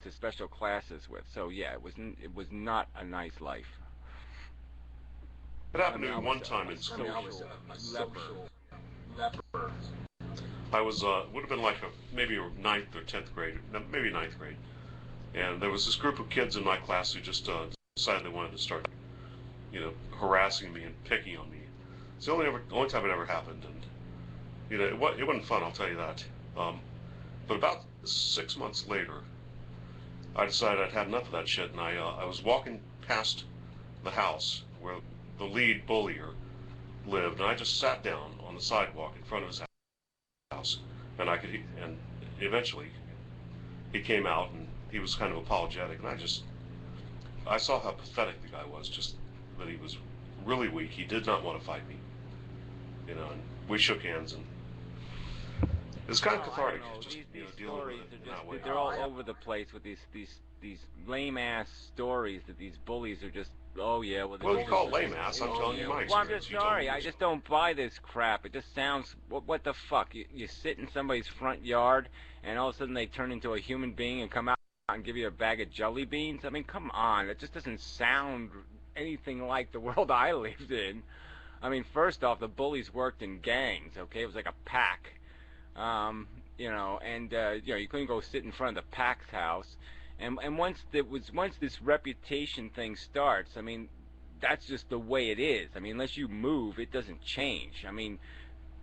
to special classes with. So yeah, it was not a nice life. It I happened mean, to I me was one time in a school. social leper. I was would have been like maybe a ninth or 10th grade, maybe ninth grade, and there was this group of kids in my class who just decided they wanted to start, harassing me and picking on me. It's the only time it ever happened, and it wasn't fun. I'll tell you that. Um, but about 6 months later, I decided I'd had enough of that shit, and I was walking past the house where the lead bullier lived, and I just sat down on the sidewalk in front of his house, and and eventually he came out and he was kind of apologetic, and I saw how pathetic the guy was, just that he was really weak. He did not want to fight me, and we shook hands, and it's kind of Oh, I don't cathartic, know. just These dealing with stories it are in that way. just—they're all over the place with these lame ass stories that these bullies are just. Oh yeah, well the Well, you bullies call it are lame just ass. I'm telling you my Well, I'm experience. just You tell me sorry. I yours. just don't buy this crap. It just sounds. What the fuck? You sit in somebody's front yard, and all of a sudden they turn into a human being and come out and give you a bag of jelly beans. I mean, come on. It just doesn't sound anything like the world I lived in. I mean, first off, the bullies worked in gangs. Okay, it was like a pack. And you couldn't go sit in front of the pack's house. And once this reputation thing starts, I mean, that's just the way it is. I mean, unless you move, it doesn't change. I mean,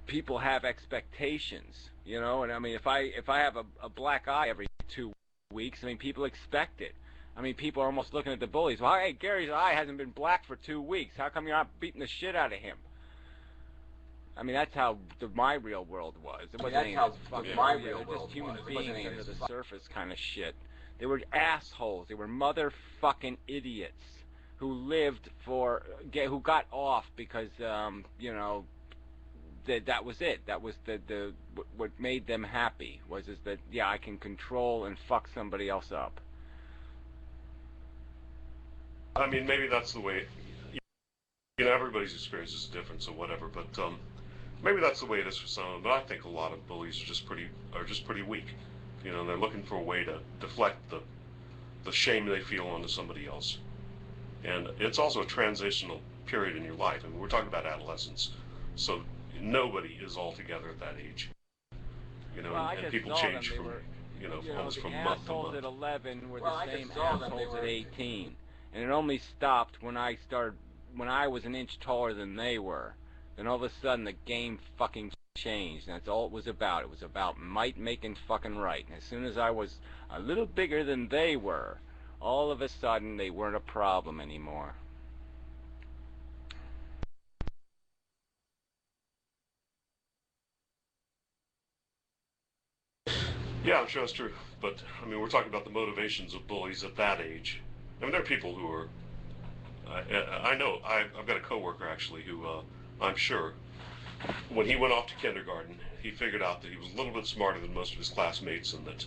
people have expectations, and I mean, if I have a black eye every 2 weeks, I mean, people expect it. I mean, people are almost looking at the bullies. Well, hey, Gary's eye hasn't been black for 2 weeks. How come you're not beating the shit out of him? I mean, that's how my real world was. It wasn't any of this fucking, they're just human beings under the surface kind of shit. They were assholes. They were motherfucking idiots who who got off because, that was it. That was what made them happy, was that, yeah, I can control and fuck somebody else up. I mean, maybe that's the way. Everybody's experience is different, so whatever. But maybe that's the way it is for some of them. But I think a lot of bullies are just pretty weak. They're looking for a way to deflect the shame they feel onto somebody else. And it's also a transitional period in your life. I mean, we're talking about adolescence, so nobody is all together at that age. Well, I and just people saw them. change They from, were, almost the from month to assholes month. at 11 were the same assholes at 18. And it only stopped when I was an inch taller than they were. Then all of a sudden the game fucking changed. And that's all it was about. It was about might making fucking right. And as soon as I was a little bigger than they were, all of a sudden they weren't a problem anymore. Yeah, I'm sure that's true. But, I mean, we're talking about the motivations of bullies at that age. I mean, there are people who are. I know, I've got a coworker actually who I'm sure, when he went off to kindergarten, he figured out that he was a little bit smarter than most of his classmates, and that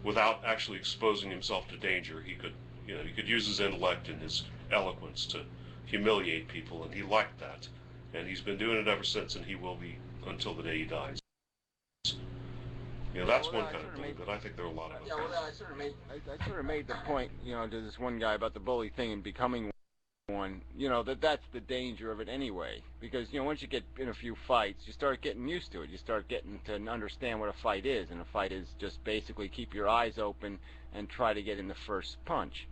without actually exposing himself to danger, he could use his intellect and his eloquence to humiliate people, and he liked that. And he's been doing it ever since, and he will be until the day he dies. That's one kind of bully, but I think there are a lot of them. Yeah, well, I sort of made the point, to this one guy about the bully thing and becoming one, that's the danger of it anyway. Because, once you get in a few fights, you start getting used to it. You start getting to understand what a fight is. And a fight is just basically keep your eyes open and try to get in the first punch.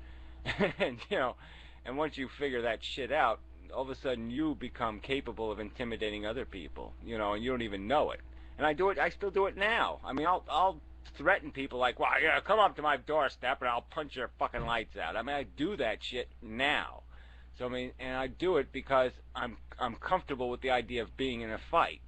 and, and once you figure that shit out, all of a sudden you become capable of intimidating other people, and you don't even know it. And I still do it now. I mean, I'll threaten people like, well, come up to my doorstep and I'll punch your fucking lights out. I mean, I do that shit now. So I mean, and I do it because I'm comfortable with the idea of being in a fight,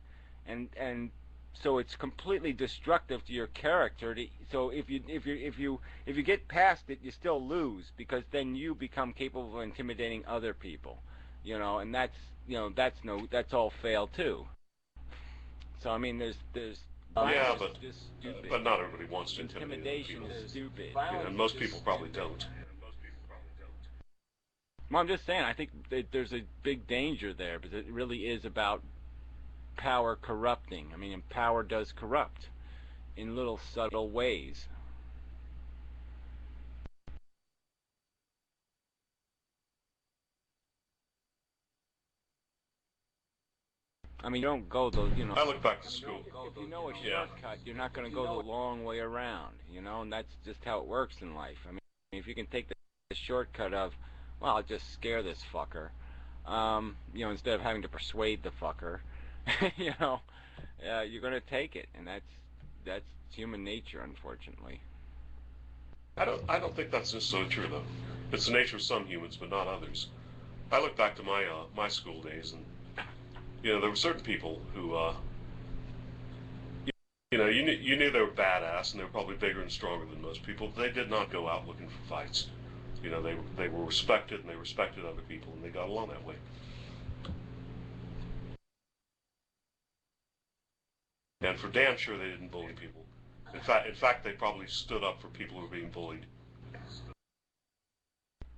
and so it's completely destructive to your character. So if you get past it, you still lose, because then you become capable of intimidating other people, and that's all fail too. So I mean, there's Yeah, violence is just stupid. but not everybody wants to intimidate other Intimidation people. is stupid. And most people probably don't. Well, I'm just saying, I think that there's a big danger there, because it really is about power corrupting. I mean, and power does corrupt in little subtle ways. I mean, you don't go the, you know, I look back to school. if you know a Yeah. shortcut, you're not going to go the long way around, you know, and that's just how it works in life. I mean, if you can take the shortcut of, well, I'll just scare this fucker, you know, instead of having to persuade the fucker, you know, you're going to take it, and that's human nature, unfortunately. I don't think that's necessarily true though. It's the nature of some humans, but not others. I look back to my school days, and there were certain people who you knew they were badass, and they were probably bigger and stronger than most people. They did not go out looking for fights. They were respected, and they respected other people, and they got along that way. And for damn sure, they didn't bully people. In fact, they probably stood up for people who were being bullied.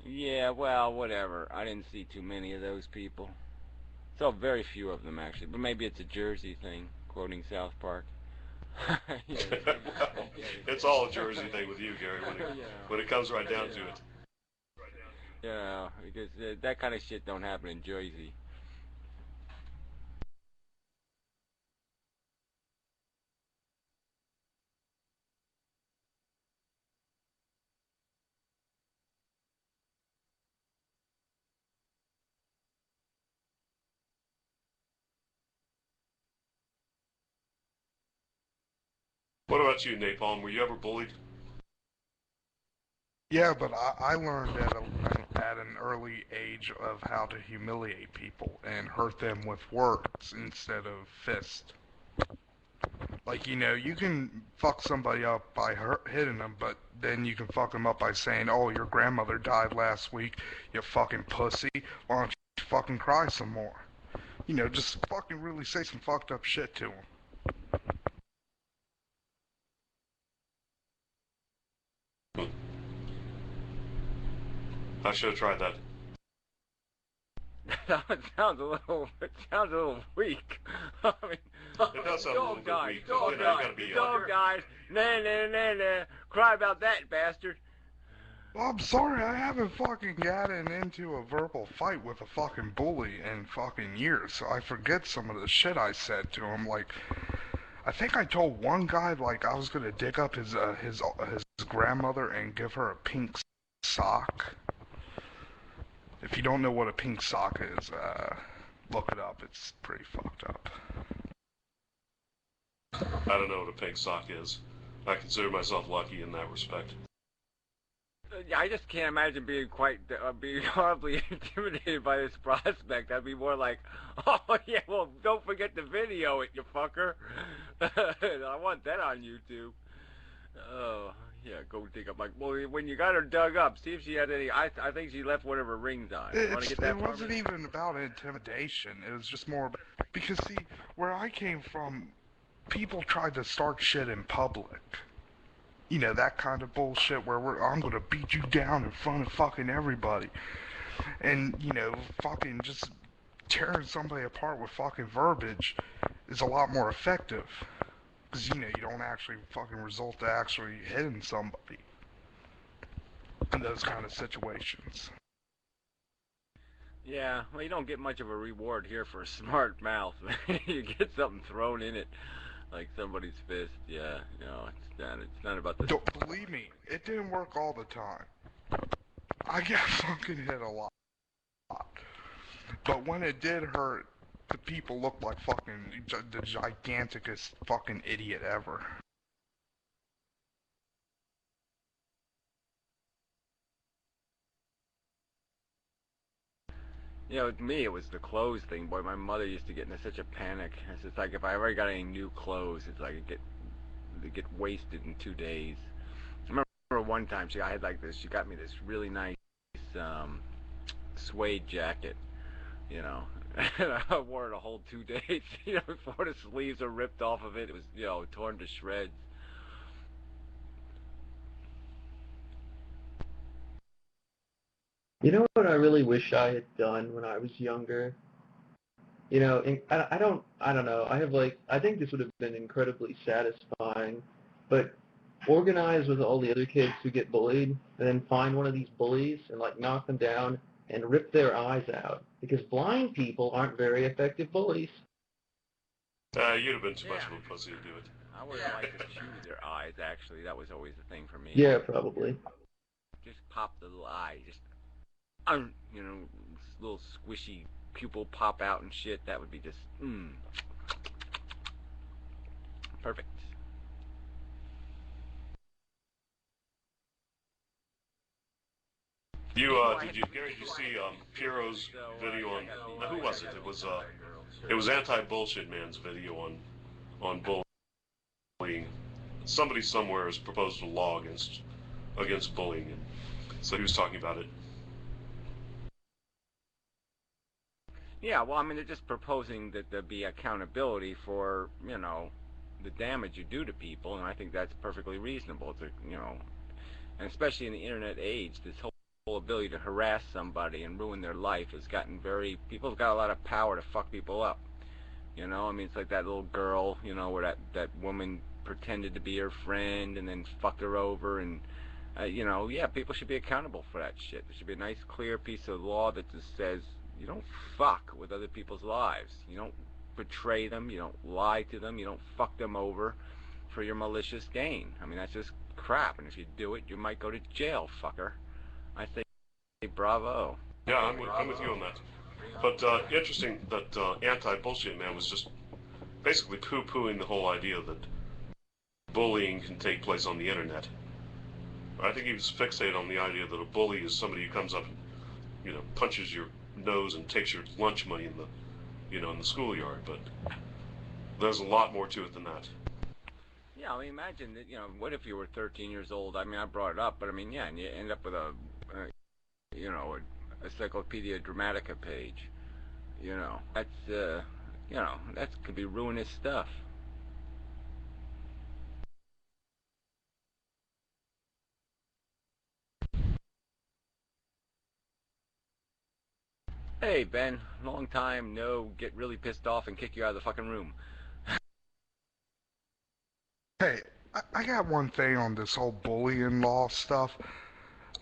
Yeah, well, whatever. I didn't see too many of those people. Saw very few of them, actually, but maybe it's a Jersey thing, quoting South Park. Yeah, It's all a Jersey thing with you, Gary, when it comes right down to it. yeah, because that kind of shit don't happen in Jersey. What about you, Napalm? Were you ever bullied? Yeah, but I learned at an early age of how to humiliate people and hurt them with words instead of fists. Like, you can fuck somebody up by hitting them, but then you can fuck them up by saying, oh, your grandmother died last week, you fucking pussy. Why don't you fucking cry some more? Just fucking really say some fucked up shit to them. I should have tried that. It sounds a little weak. I mean, It does sound a little bit weak. dog guys, nah, cry about that, bastard. Well, I'm sorry, I haven't fucking gotten into a verbal fight with a fucking bully in fucking years, so I forget some of the shit I said to him. Like, I think I told one guy, like, I was gonna dig up his grandmother and give her a pink sock. If you don't know what a pink sock is, look it up. It's pretty fucked up. I don't know what a pink sock is. I consider myself lucky in that respect. I just can't imagine being being horribly intimidated by this prospect. I'd be more like, oh yeah, well, don't forget to video it, you fucker. I want that on YouTube. Oh, yeah, go dig up. Like, well, when you got her dug up, see if she had any. I think she left one of her rings on. Want to get that? It wasn't even about intimidation. It was just more about, because see, where I came from, people tried to start shit in public. That kind of bullshit where I'm gonna beat you down in front of fucking everybody. And, fucking just tearing somebody apart with fucking verbiage is a lot more effective. Because, you don't actually fucking result to actually hitting somebody in those kind of situations. Yeah, well, you don't get much of a reward here for a smart mouth. You get something thrown in it, like somebody's fist. Yeah, it's not about the. Don't believe me, it didn't work all the time. I got fucking hit a lot. But when it did hurt, the people looked like fucking the giganticest fucking idiot ever. With me, it was the clothes thing. Boy, my mother used to get into such a panic. It's just like if I ever got any new clothes, it's like they get wasted in 2 days. I remember one time she got me this really nice suede jacket, and I wore it a whole 2 days, before the sleeves were ripped off of it. It was, torn to shreds. You know what I really wish I had done when I was younger? I don't know. I think this would have been incredibly satisfying, but organize with all the other kids who get bullied, and then find one of these bullies and like knock them down and rip their eyes out, because blind people aren't very effective bullies. You'd have been too much of Yeah. a pussy to do it. I would have liked to chew their eyes, actually. That was always the thing for me. Yeah, probably. Just pop the little eye. Just, you know, little squishy pupil pop out and shit. That would be just, perfect. Gary, did you see Piero's video on, who was it? It was Anti-Bullshit Man's video on bullying. Somebody somewhere has proposed a law against bullying, and so he was talking about it. Yeah, well, I mean, they're just proposing that there be accountability for, you know, the damage you do to people, and I think that's perfectly reasonable to, you know, and especially in the internet age, this whole ability to harass somebody and ruin their life has gotten people have got a lot of power to fuck people up. You know, I mean, it's like that little girl, you know, where that woman pretended to be her friend and then fucked her over, and, you know, yeah, people should be accountable for that shit. There should be a nice, clear piece of law that just says, you don't fuck with other people's lives. You don't betray them. You don't lie to them. You don't fuck them over for your malicious gain. I mean, that's just crap, and if you do it, you might go to jail, fucker. I say bravo. Yeah, I'm with you on that. But interesting that Anti-Bullshit Man was just basically poo-pooing the whole idea that bullying can take place on the internet. I think he was fixated on the idea that a bully is somebody who comes up and, you know, punches your nose and takes your lunch money in the schoolyard. But there's a lot more to it than that. Yeah, I mean, imagine that, you know, what if you were 13 years old? I mean, I brought it up, but I mean, yeah, and you end up with you know, a Encyclopedia Dramatica page. You know, that's, you know, that could be ruinous stuff. Hey, Ben, long time no get really pissed off and kick you out of the fucking room. Hey, I got one thing on this whole bullying law stuff.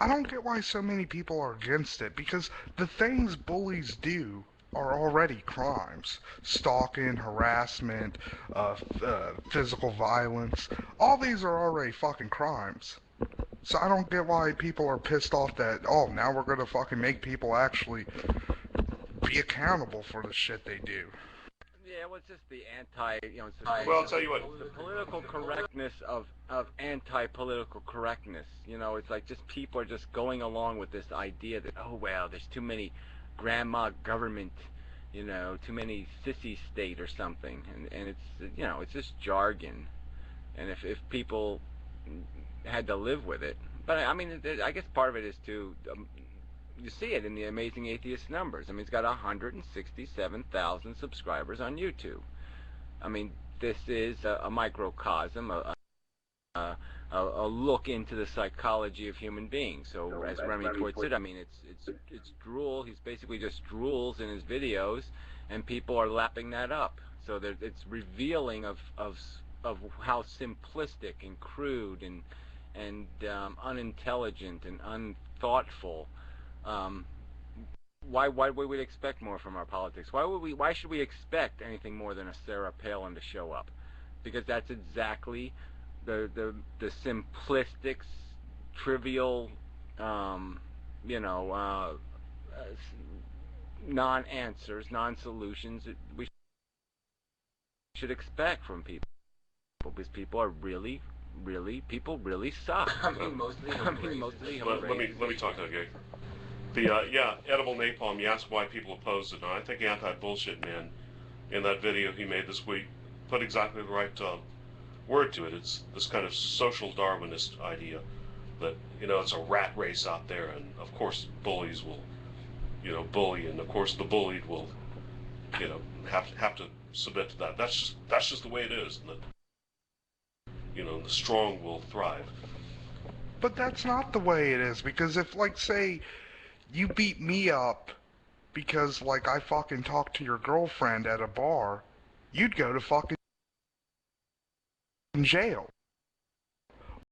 I don't get why so many people are against it, because the things bullies do are already crimes. Stalking, harassment, physical violence. All these are already fucking crimes. So I don't get why people are pissed off that, oh, now we're gonna fucking make people actually be accountable for the shit they do. Yeah, well, it's just the you know, it's Well, I'll tell you what. the political correctness of anti-political correctness. You know, it's like just people are just going along with this idea that, oh, well, there's too many grandma government, you know, too many sissy state or something, and it's, you know, it's just jargon, and if people had to live with it, but I mean, I guess part of it is to you see it in the Amazing Atheist numbers. I mean, it's got 167,000 subscribers on YouTube. I mean, this is a microcosm, a look into the psychology of human beings. So, as Remy puts it, I mean, it's drool. He's basically just drools in his videos, and people are lapping that up. So it's revealing of how simplistic and crude and unintelligent and unthoughtful. Why would we expect more from our politics? Why should we expect anything more than a Sarah Palin to show up? Because that's exactly the simplistic, trivial, you know, non-answers, non-solutions that we should expect from people. Because people are really suck. I mean, mostly. Let me talk to that guy. Yeah, edible napalm. You asked why people opposed it. Now, I think Anti-Bullshit Man, in that video he made this week, put exactly the right word to it. It's this kind of social Darwinist idea that, you know, it's a rat race out there, and of course bullies will, you know, bully, and of course the bullied will, you know, have to submit to that. That's just the way it is, and that, you know, the strong will thrive. But that's not the way it is, because if, like, say, you beat me up because, like, I fucking talked to your girlfriend at a bar, you'd go to fucking jail.